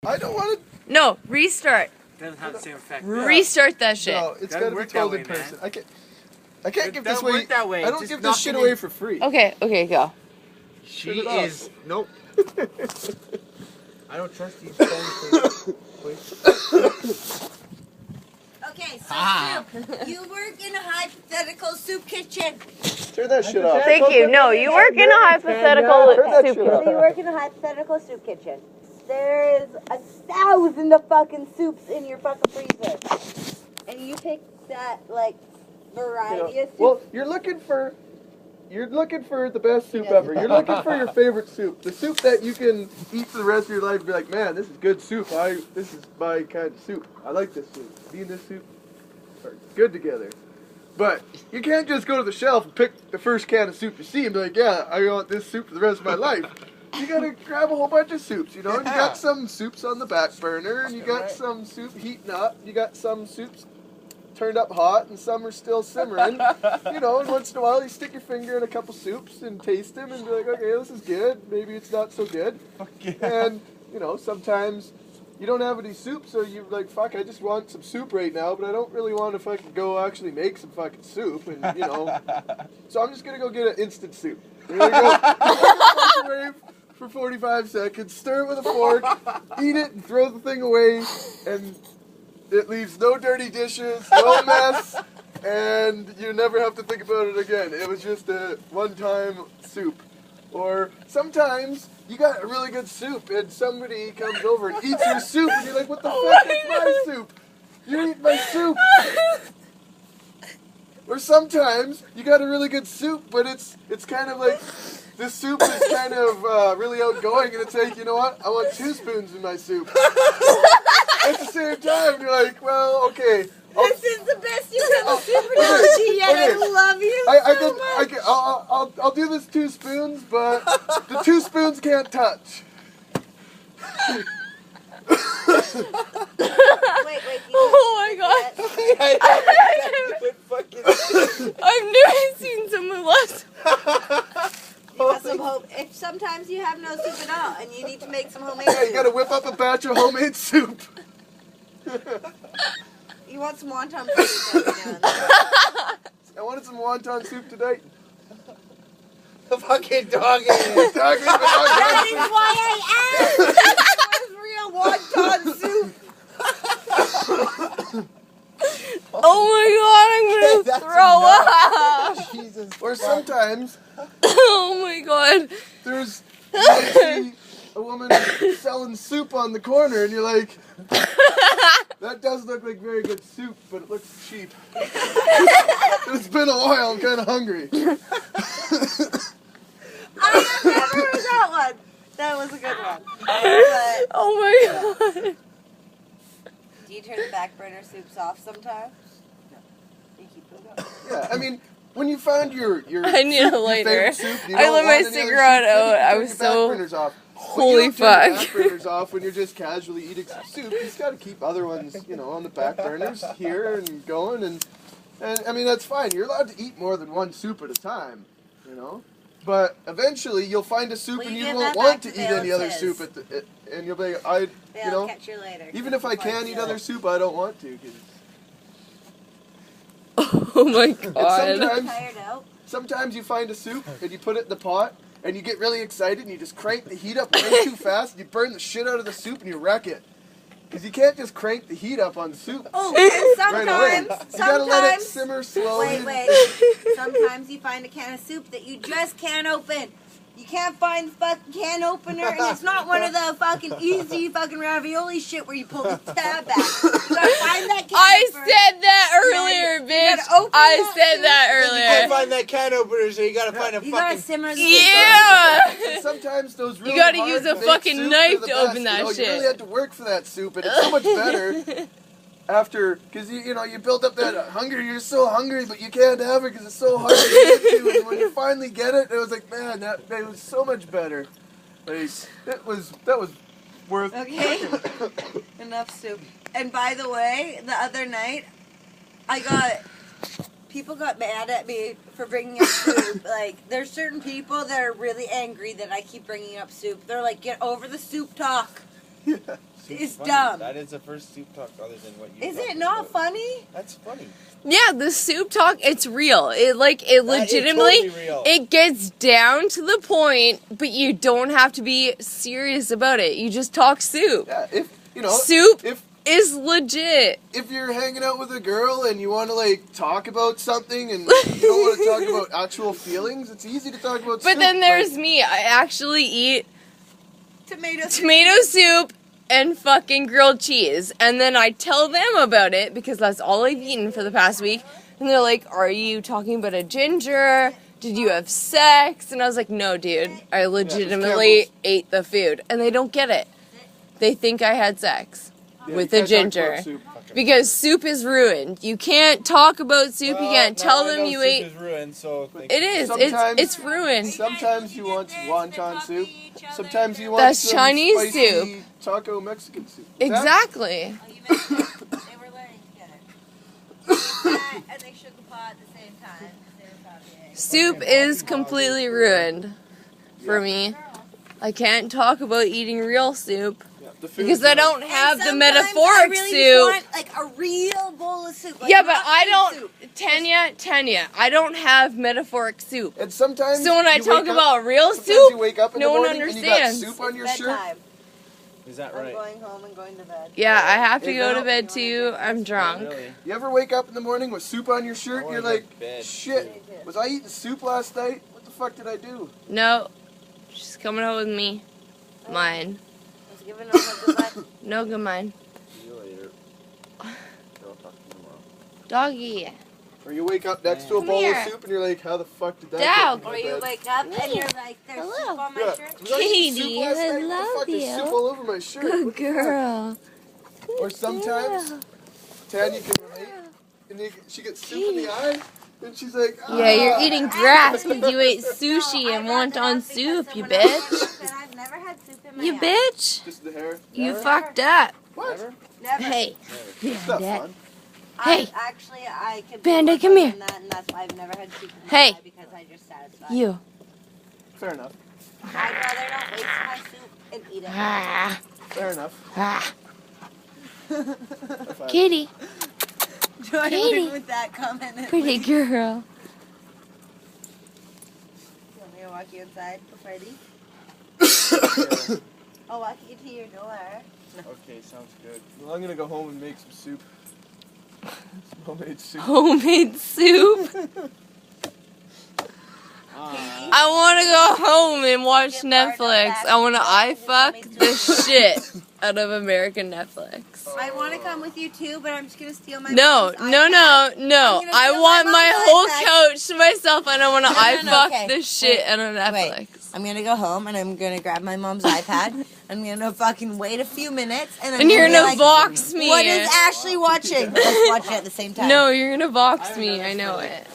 I don't want to. No, restart. Doesn't have the same effect. Restart that shit. No, it's got to be told in person. I can't give this Doesn't work that way. I don't Just give knock this shit it away in. for free. Okay, go. She Turn it off. is. Nope. I don't trust these phones. Okay, so soup. You work in a hypothetical soup kitchen. Turn that shit off. Thank you. No, you work in a hypothetical Turn that soup shit off. So you work in a hypothetical soup kitchen. There is 1,000 of fucking soups in your fucking freezer. And you pick that, like, variety of soup. Well, you're looking for the best soup ever. You're looking for your favorite soup. The soup that you can eat for the rest of your life and be like, man, this is good soup. This is my kind of soup. I like this soup. Me and this soup are good together. But you can't just go to the shelf and pick the first can of soup you see and be like, yeah, I want this soup for the rest of my life. You gotta grab a whole bunch of soups, you know? And you got some soups on the back burner, and you got some soup heating up. You got some soups turned up hot, and some are still simmering. You know, and once in a while you stick your finger in a couple soups and taste them and be like, okay, this is good. Maybe it's not so good. And, you know, sometimes you don't have any soup, so you're like, fuck, I just want some soup right now, but I don't really want to fucking go actually make some fucking soup, and, you know. So I'm just gonna go get an instant soup. There you go. Microwave for 45 seconds, stir it with a fork, eat it, and throw the thing away, and it leaves no dirty dishes, no mess, and you never have to think about it again. It was just a one-time soup. Or sometimes you got a really good soup, and somebody comes over and eats your soup, and you're like, what the fuck is my soup? You eat my soup. Or sometimes you got a really good soup, but it's kind of like, the soup is kind of really outgoing, and it's like, you know what? I want 2 spoons in my soup. At the same time, you're like, well, okay. This is the best you can soup analogy yet. Okay. I love you so much. I'll do this 2 spoons, but the 2 spoons can't touch. Wait. Oh my god. I've never seen someone less. You got some if sometimes you have no soup at all and you need to make some homemade Yeah, you soup. gotta whip up a batch of homemade soup. You want some wonton soup every now and then. I wanted some wonton soup tonight. The fucking dog is. That is why I asked. That was real wonton soup. Oh my god, I'm gonna throw up. Jesus. Or sometimes Oh my god. there's you see a woman selling soup on the corner, and you're like, that does look like very good soup, but it looks cheap. It's been a while. I'm kind of hungry. I have never heard that one. That was a good one. But Oh my god. do you turn the back burner soups off sometimes? No. You keep them going. Yeah, I mean, when you find your I need a your lighter. favorite soup, you I don't let want my any other cigarette soup, then you out. can I turn was your so- back burners off. But Holy you don't turn your fuck. back burners off when you're just casually eating some soup. You just got to keep other ones, you know, on the back burners here and going, and I mean that's fine. You're allowed to eat more than one soup at a time, you know. But eventually you'll find a soup Will and you you give won't that want back to to eat any other Vale's? soup and you'll be like, Yeah, you know, I'll catch you later. even if I can eat other soup, I don't want to. 'Cause Oh my and god. sometimes Tired out? Sometimes you find a soup and you put it in the pot and you get really excited and you just crank the heat up way too fast and you burn the shit out of the soup and you wreck it. Because you can't just crank the heat up on soup Oh, and right away. sometimes, You gotta let it simmer slowly. wait. Sometimes you find a can of soup that you just can't open. You can't find the fucking can opener, and it's not one of the fucking easy fucking ravioli shit where you pull the tab back. You gotta find that can I opener. said that earlier, You bitch. gotta open I that said soup. that You can't earlier. find that can opener, so you gotta find a You gotta fucking. simmer the Yeah. And sometimes those really gotta hard use a to make fucking soup knife are the to best, open that you know? shit. You really had to work for that soup, and it's so much better after, because you know you build up that hunger. You're so hungry, but you can't have it because it's so hard to get to. And when you finally get it, it was like, man, that was so much better. Like that was worth. Okay. Enough soup. And by the way, the other night, people got mad at me for bringing up soup. Like, there's certain people that are really angry that I keep bringing up soup. They're like, get over the soup talk. Soup's is funny. dumb. That is the first soup talk other than what you. Is talked it not about. funny? That's funny. Yeah, the soup talk, it's real. It That is legitimately, totally real. it gets down to the point, but you don't have to be serious about it. You just talk soup. Yeah, if you know, Soup if is legit. if you're hanging out with a girl and you want to like talk about something and you don't want to talk about actual feelings, it's easy to talk about. But soup. then there's me. I actually eat Tomato soup and fucking grilled cheese. And then I tell them about it because that's all I've eaten for the past week. And they're like, are you talking about a ginger? Did you have sex? And I was like, no, dude. I legitimately ate the food. And they don't get it. They think I had sex Yeah, with you a can't talk ginger. about soup. Because soup is ruined. You can't talk about soup. Well, You can't now tell I them know you soup ate. is ruined, so It is. Sometimes- It's ruined. Sometimes you want wonton soup. Sometimes you want That's some Chinese spicy soup. taco Mexican soup. Exactly. Oh, you missed it. They were learning together. And they shook the pot at the same time. They were probably Soup is completely ruined for me. I can't talk about eating real soup Yeah, the food because is I wrong. don't have the sometimes I metaphoric really soup. want, like a real bowl of soup. Like, Yeah, but not I food don't. soup. Tanya, I don't have metaphoric soup. And sometimes So when I you talk wake up- about real sometimes you soup, wake up in no the one morning and you got understands. soup on your It's shirt. bedtime. Is that I'm right? going home and going to bed. yeah, I have to Hey, go to girl. bed too. I'm drunk. Really? You ever wake up in the morning with soup on your shirt? I You're wanna go like, to bed. shit, was I eating soup last night? What the fuck did I do? No, she's coming home with me. Mine. I was giving them a goodbye. No good mine. See you later. I'll talk to you tomorrow. Doggy. Or you wake up next to a Come bowl here. of soup and you're like, how the fuck did that Dog. get Or in my you bed? wake up and you're like, there's Hello. soup on my Yeah, shirt. was I eating soup Katie, last I night? What the love fuck? There's you. soup all over my shirt. Good What the fuck? girl. Or sometimes, Tanya can relate, and she gets soup in the eye, and she's like, ah. Yeah, you're eating grass because you ate sushi and wonton soup, you bitch. I've never had soup in my You house. bitch. Just the hair. You Never? fucked up. What? Never? Never. Hey. It's not Bandit. fun. Hey. Actually, I could Bandit, be come more here. than that, and that's why I've never had soup in my Hey. eye because I just satisfied. You. Fair enough. I'd rather not waste my soup and eat it. Ah. Fair enough. Ah. High five. Kitty. Joy Katie. went with that comment. at Pretty least. girl. You want me to walk you inside before I leave? I'll walk you to your door. Okay, sounds good. Well, I'm gonna go home and make some soup. Some homemade soup. Homemade soup. I want to go home and watch Netflix. I want to fuck the shit out of American Netflix. I want to come with you too, but I'm just gonna steal my. No, mom's no, iPad. no, I'm no. gonna I steal want my my mom's whole iPad. couch to myself and I want to No, fuck okay. the shit Wait, out of Netflix. I'm gonna go home and I'm gonna grab my mom's iPad. I'm gonna fucking wait a few minutes and I'm And you're be gonna like, box me. What is Ashley watching? Let's watch it at the same time. No, you're gonna box me. I know it.